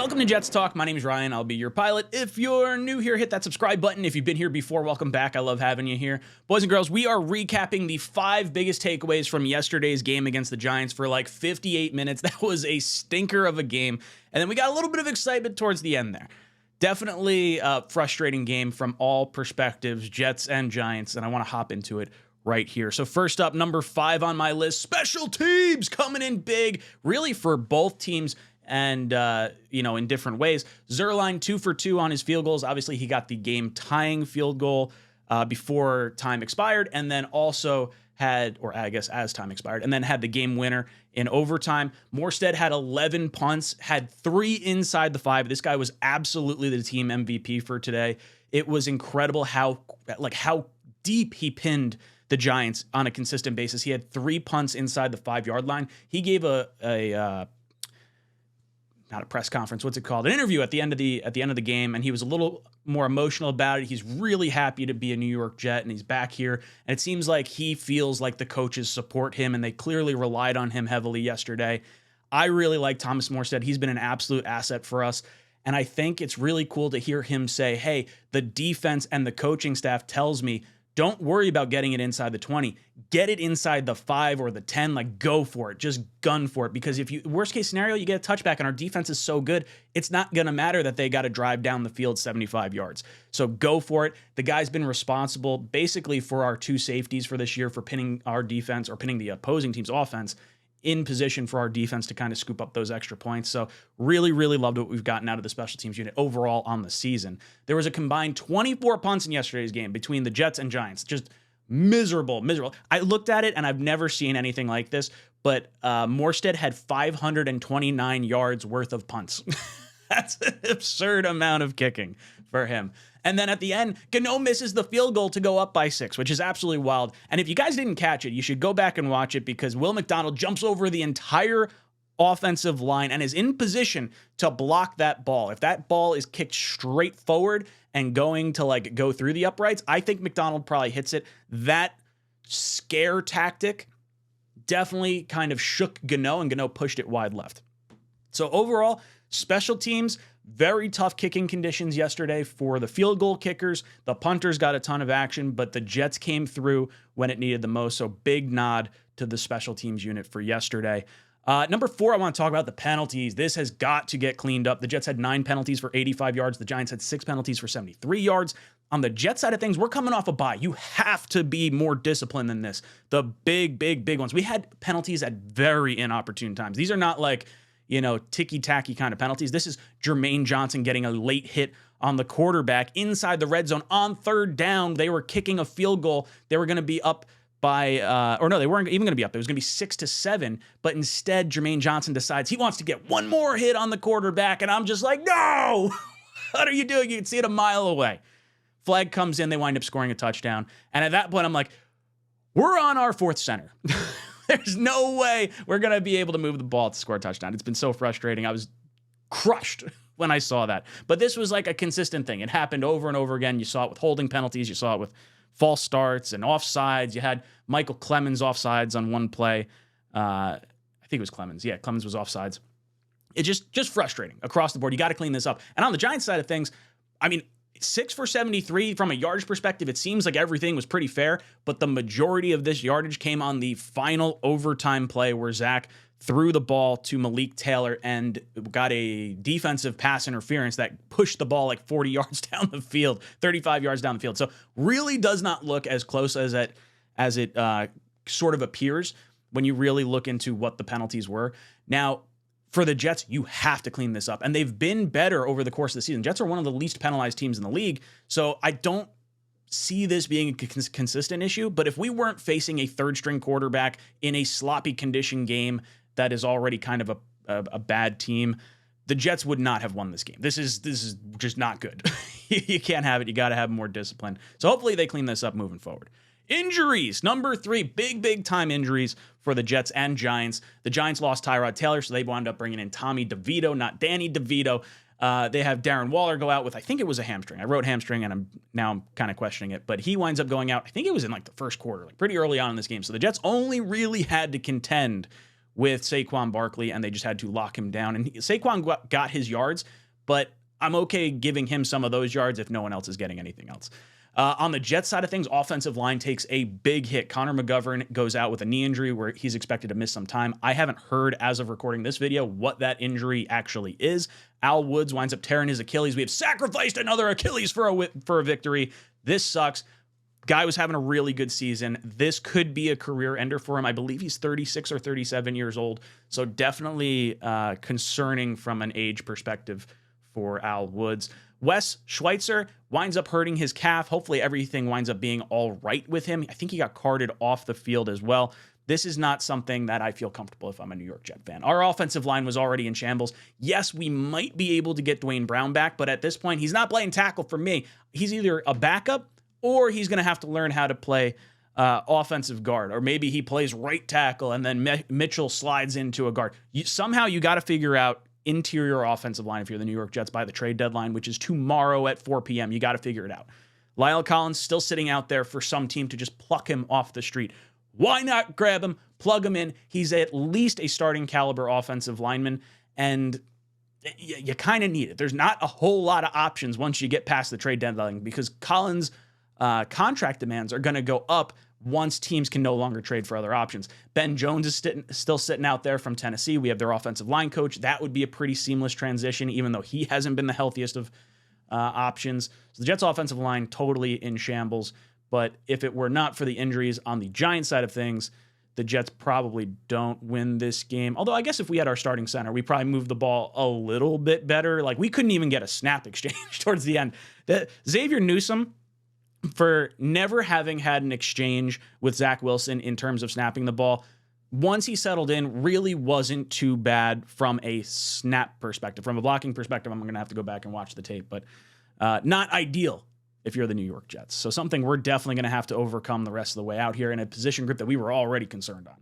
Welcome to Jets Talk. My name is Ryan. I'll be your pilot. If you're new here, hit that subscribe button. If you've been here before, welcome back. I love having you here. Boys and girls, we are recapping the 5 biggest takeaways from yesterday's game against the Giants for like 58 minutes. That was a stinker of a game. And then we got a little bit of excitement towards the end there. Definitely a frustrating game from all perspectives, Jets and Giants, and I want to hop into it right here. So first up, number 5 on my list, special teams coming in big, really for both teams. And, in different ways. Zuerlein 2 for 2 on his field goals. Obviously, he got the game-tying field goal before time expired, and then also had, or I guess as time expired, and then had the game winner in overtime. Morstead had 11 punts, had 3 inside the 5. This guy was absolutely the team MVP for today. It was incredible how deep he pinned the Giants on a consistent basis. He had 3 punts inside the 5-yard line. He gave not a press conference, what's it called? An interview at the end of the game, and he was a little more emotional about it. He's really happy to be a New York Jet, and he's back here. And it seems like he feels like the coaches support him, and they clearly relied on him heavily yesterday. I really like Thomas Morstead. He's been an absolute asset for us. And I think it's really cool to hear him say, hey, the defense and the coaching staff tells me, don't worry about getting it inside the 20. Get it inside the 5 or the 10. Like, go for it. Just gun for it. Because if you, worst case scenario, you get a touchback and our defense is so good, it's not going to matter that they got to drive down the field 75 yards. So go for it. The guy's been responsible basically for our 2 safeties for this year for pinning our defense or pinning the opposing team's offense in position for our defense to kind of scoop up those extra points. So really, really loved what we've gotten out of the special teams unit overall on the season. There was a combined 24 punts in yesterday's game between the Jets and Giants. Just miserable. I looked at it and I've never seen anything like this, but Morstead had 529 yards worth of punts. That's an absurd amount of kicking for him. And then at the end, Gano misses the field goal to go up by 6, which is absolutely wild. And if you guys didn't catch it, you should go back and watch it because Will McDonald jumps over the entire offensive line and is in position to block that ball. If that ball is kicked straight forward and going to go through the uprights, I think McDonald probably hits it. That scare tactic definitely kind of shook Gano, and Gano pushed it wide left. So overall, special teams, very tough kicking conditions yesterday for the field goal kickers. The punters got a ton of action, but the Jets came through when it needed the most. So big nod to the special teams unit for yesterday. Number 4, I want to talk about the penalties. This has got to get cleaned up. The Jets had 9 penalties for 85 yards. The Giants had 6 penalties for 73 yards. On the Jets side of things, we're coming off a bye. You have to be more disciplined than this. The big ones. We had penalties at very inopportune times. These are not ticky-tacky kind of penalties. This is Jermaine Johnson getting a late hit on the quarterback inside the red zone on 3rd down. They were kicking a field goal. They were going to be up by, they weren't even going to be up. It was going to be 6-7, but instead Jermaine Johnson decides he wants to get one more hit on the quarterback, and I'm just like, no! What are you doing? You can see it a mile away. Flag comes in. They wind up scoring a touchdown. And at that point, I'm like, we're on our 4th center. There's no way we're going to be able to move the ball to score a touchdown. It's been so frustrating. I was crushed when I saw that. But this was like a consistent thing. It happened over and over again. You saw it with holding penalties. You saw it with false starts and offsides. You had Michael Clemens offsides on one play. I think it was Clemens. Yeah, Clemens was offsides. It's just frustrating across the board. You got to clean this up. And on the Giants side of things, 6 for 73 from a yardage perspective, it seems like everything was pretty fair, but the majority of this yardage came on the final overtime play where Zach threw the ball to Malik Taylor and got a defensive pass interference that pushed the ball 40 yards down the field, 35 yards down the field. So really does not look as close as it sort of appears when you really look into what the penalties were. Now, for the Jets, you have to clean this up. And they've been better over the course of the season. Jets are one of the least penalized teams in the league. So I don't see this being a consistent issue. But if we weren't facing a 3rd-string quarterback in a sloppy condition game that is already kind of a bad team, the Jets would not have won this game. This is just not good. You can't have it. You got to have more discipline. So hopefully they clean this up moving forward. Injuries. Number 3, big time injuries for the Jets and Giants. The Giants lost Tyrod Taylor, so they wound up bringing in Tommy DeVito, not Danny DeVito. They have Darren Waller go out with, I think it was a hamstring. I wrote hamstring, and I'm kind of questioning it. But he winds up going out, I think it was in the first quarter, pretty early on in this game. So the Jets only really had to contend with Saquon Barkley, and they just had to lock him down. And Saquon got his yards, but I'm okay giving him some of those yards if no one else is getting anything else. On the Jets side of things, offensive line takes a big hit. Connor McGovern goes out with a knee injury where he's expected to miss some time. I haven't heard, as of recording this video, what that injury actually is. Al Woods winds up tearing his Achilles. We have sacrificed another Achilles for a victory. This sucks. Guy was having a really good season. This could be a career ender for him. I believe he's 36 or 37 years old. So definitely concerning from an age perspective for Al Woods. Wes Schweitzer winds up hurting his calf. Hopefully everything winds up being all right with him. I think he got carted off the field as well. This is not something that I feel comfortable if I'm a New York Jet fan. Our offensive line was already in shambles. Yes, we might be able to get Dwayne Brown back, but at this point, he's not playing tackle for me. He's either a backup or he's going to have to learn how to play offensive guard, or maybe he plays right tackle and then Mitchell slides into a guard. Somehow you got to figure out interior offensive line if you're the New York Jets by the trade deadline, which is tomorrow at 4 p.m. You got to figure it out. Lyle Collins still sitting out there for some team to just pluck him off the street. Why not grab him, plug him in? He's at least a starting caliber offensive lineman, and you kind of need it. There's not a whole lot of options once you get past the trade deadline because Collins' contract demands are going to go up once teams can no longer trade for other options. Ben Jones is still sitting out there from Tennessee. We have their offensive line coach. That would be a pretty seamless transition, even though he hasn't been the healthiest of options. So the Jets' offensive line totally in shambles. But if it were not for the injuries on the Giants side of things, the Jets probably don't win this game. Although I guess if we had our starting center, we probably moved the ball a little bit better. Like we couldn't even get a snap exchange towards the end. Xavier Newsome, for never having had an exchange with Zach Wilson in terms of snapping the ball, once he settled in, really wasn't too bad from a snap perspective. From a blocking perspective, I'm going to have to go back and watch the tape, but not ideal if you're the New York Jets. So something we're definitely going to have to overcome the rest of the way out here in a position group that we were already concerned on.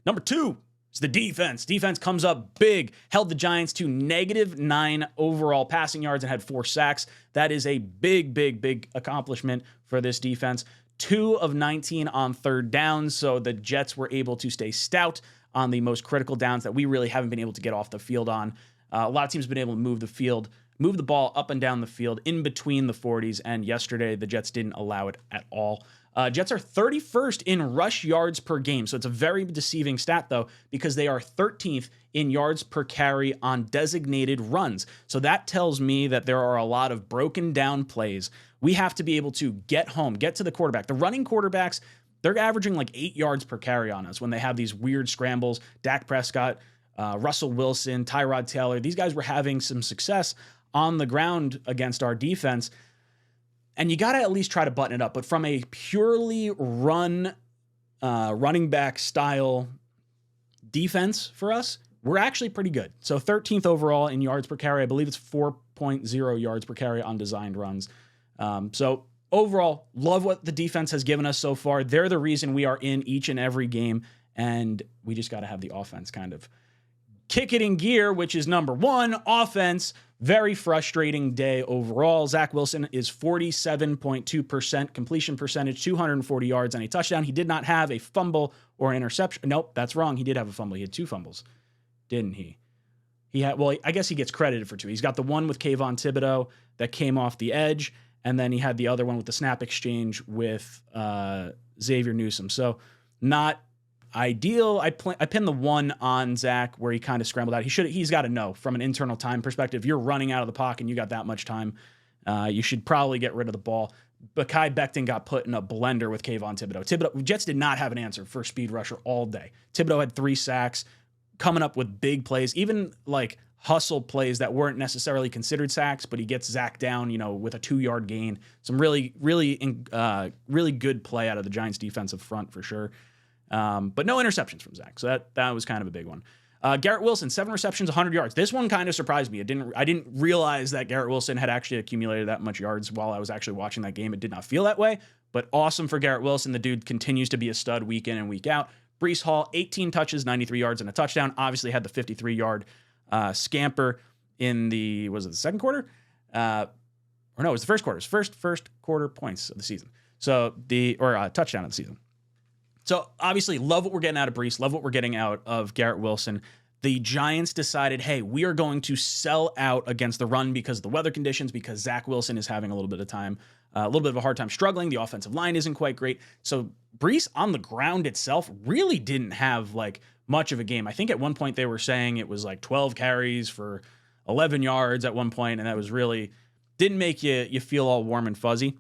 Number 2 is the defense. Defense comes up big, held the Giants to -9 overall passing yards and had 4 sacks. That is a big, big, big accomplishment for this defense. 2 of 19 on third downs, so the Jets were able to stay stout on the most critical downs that we really haven't been able to get off the field on. A lot of teams have been able to move the ball up and down the field in between the 40s, and yesterday the Jets didn't allow it at all. Jets are 31st in rush yards per game, so it's a very deceiving stat, though, because they are 13th in yards per carry on designated runs. So that tells me that there are a lot of broken down plays. We have to be able to get home, get to the quarterback. The running quarterbacks, they're averaging like 8 yards per carry on us when they have these weird scrambles. Dak Prescott, Russell Wilson, Tyrod Taylor, these guys were having some success on the ground against our defense. And you got to at least try to button it up. But from a purely running back style defense for us, we're actually pretty good. So 13th overall in yards per carry. I believe it's 4.0 yards per carry on designed runs. So overall, love what the defense has given us so far. They're the reason we are in each and every game. And we just got to have the offense kind of kick it in gear, which is number 1, offense. Very frustrating day overall. Zach Wilson is 47.2% completion percentage, 240 yards and a touchdown. He did not have a fumble or interception. Nope, that's wrong. He did have a fumble. He had 2 fumbles, didn't he? Well, I guess he gets credited for 2. He's got the one with Kayvon Thibodeau that came off the edge, and then he had the other one with the snap exchange with Xavier Newsome. So not ideal. I pinned the one on Zach where he kind of scrambled out. He's got to know from an internal time perspective, if you're running out of the pocket and you got that much time, you should probably get rid of the ball. Bakai Becton got put in a blender with Kayvon Thibodeau. Jets did not have an answer for speed rusher all day. Thibodeau had 3 sacks, coming up with big plays, even like hustle plays that weren't necessarily considered sacks, but he gets Zach down, with a 2-yard gain. Some really, really good play out of the Giants defensive front for sure. But no interceptions from Zach. So that was kind of a big one. Garrett Wilson, 7 receptions, 100 yards. This one kind of surprised me. I didn't realize that Garrett Wilson had actually accumulated that much yards while I was actually watching that game. It did not feel that way, but awesome for Garrett Wilson. The dude continues to be a stud week in and week out. Breece Hall, 18 touches, 93 yards and a touchdown. Obviously had the 53-yard scamper in was it the second quarter? Or no, it was the first quarter. It was first quarter points of the season. So touchdown of the season. So obviously, love what we're getting out of Brees, love what we're getting out of Garrett Wilson. The Giants decided, hey, we are going to sell out against the run because of the weather conditions, because Zach Wilson is having a little bit of a hard time struggling. The offensive line isn't quite great. So Brees on the ground itself really didn't have like much of a game. I think at one point they were saying it was like 12 carries for 11 yards at one point, and that was really didn't make you feel all warm and fuzzy.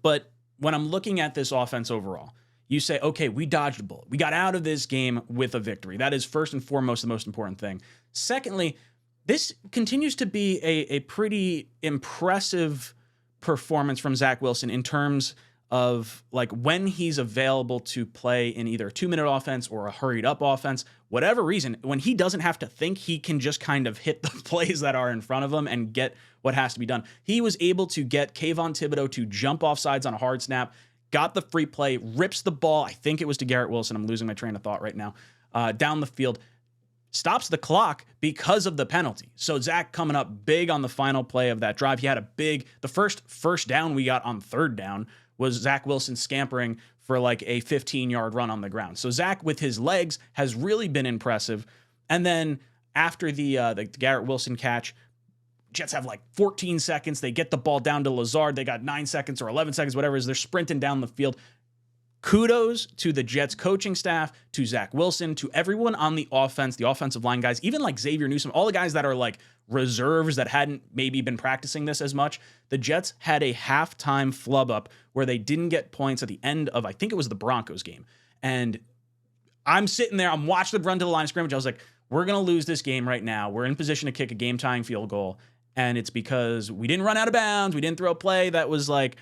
But when I'm looking at this offense overall, you say, okay, we dodged a bullet. We got out of this game with a victory. That is first and foremost the most important thing. Secondly, this continues to be a pretty impressive performance from Zach Wilson in terms of like when he's available to play in either a 2-minute offense or a hurried up offense, whatever reason, when he doesn't have to think, he can just kind of hit the plays that are in front of him and get what has to be done. He was able to get Kayvon Thibodeau to jump off sides on a hard snap, got the free play, rips the ball. I think it was to Garrett Wilson. I'm losing my train of thought right now. Down the field, stops the clock because of the penalty. So Zach coming up big on the final play of that drive. He had the first down we got on third down was Zach Wilson scampering for like a 15-yard run on the ground. So Zach with his legs has really been impressive. And then after the Garrett Wilson catch, Jets have like 14 seconds. They get the ball down to Lazard. They got 9 seconds or 11 seconds, whatever it is. They're sprinting down the field. Kudos to the Jets coaching staff, to Zach Wilson, to everyone on the offense, the offensive line guys, even like Xavier Newsome, all the guys that are like reserves that hadn't maybe been practicing this as much. The Jets had a halftime flub up where they didn't get points at the end of, I think it was the Broncos game. And I'm sitting there, I'm watching them run to the line of scrimmage. I was like, we're going to lose this game right now. We're in position to kick a game-tying field goal. And it's because we didn't run out of bounds. We didn't throw a play that was like,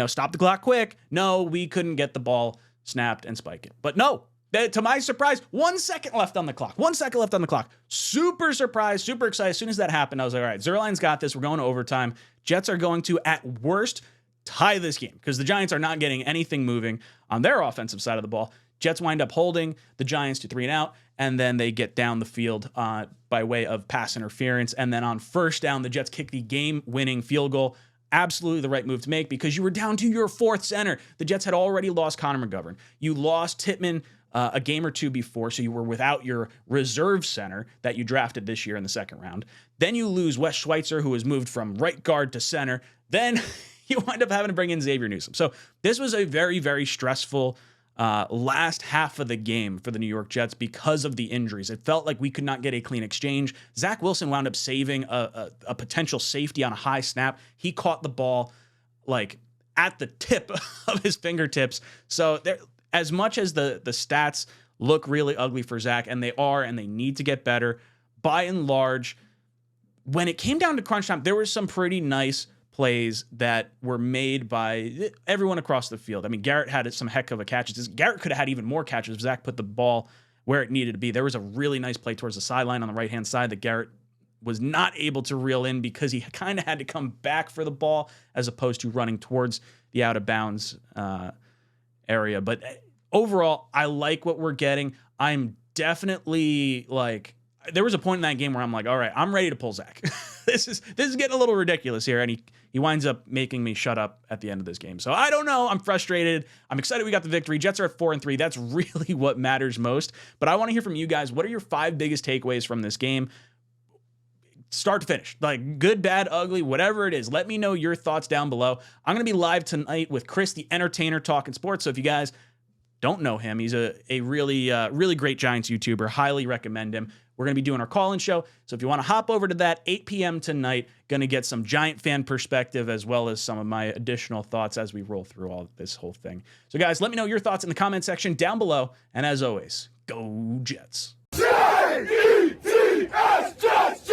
stop the clock quick. No, we couldn't get the ball snapped and spike it. But no, to my surprise, 1 second left on the clock. 1 second left on the clock. Super surprised, super excited. As soon as that happened, I was like, all right, Zerline's got this. We're going to overtime. Jets are going to, at worst, tie this game because the Giants are not getting anything moving on their offensive side of the ball. Jets wind up holding the Giants to 3 and out, and then they get down the field by way of pass interference. And then on first down, the Jets kick the game-winning field goal. Absolutely the right move to make because you were down to your fourth center. The Jets had already lost Connor McGovern. You lost Tittman a game or two before, so you were without your reserve center that you drafted this year in the second round. Then you lose Wes Schweitzer, who was moved from right guard to center. Then you wind up having to bring in Xavier Newsome. So this was a very, very stressful last half of the game for the New York Jets because of the injuries. It felt like we could not get a clean exchange. Zach Wilson wound up saving a potential safety on a high snap. He caught the ball like at the tip of his fingertips. So there, as much as the stats look really ugly for Zach, and they need to get better, by and large, when it came down to crunch time, there were some pretty nice plays that were made by everyone across the field. I mean, Garrett had some heck of a catches. Garrett could have had even more catches if Zach put the ball where it needed to be. There was a really nice play towards the sideline on the right-hand side that Garrett was not able to reel in because he kind of had to come back for the ball as opposed to running towards the out-of-bounds area. But overall, I like what we're getting. I'm definitely like, there was a point in that game where I'm like, all right, I'm ready to pull Zach. This is getting a little ridiculous here. And he winds up making me shut up at the end of this game. So I don't know. I'm frustrated. I'm excited we got the victory. Jets are at 4-3. That's really what matters most. But I want to hear from you guys. What are your 5 biggest takeaways from this game? Start to finish, like good, bad, ugly, whatever it is. Let me know your thoughts down below. I'm going to be live tonight with Chris, the entertainer, talking sports. So if you guys don't know him, he's a really great Giants YouTuber. Highly recommend him. We're going to be doing our call-in show. So if you want to hop over to that, 8 p.m. tonight, going to get some Giant fan perspective as well as some of my additional thoughts as we roll through all this whole thing. So guys, let me know your thoughts in the comment section down below. And as always, go Jets. Jets!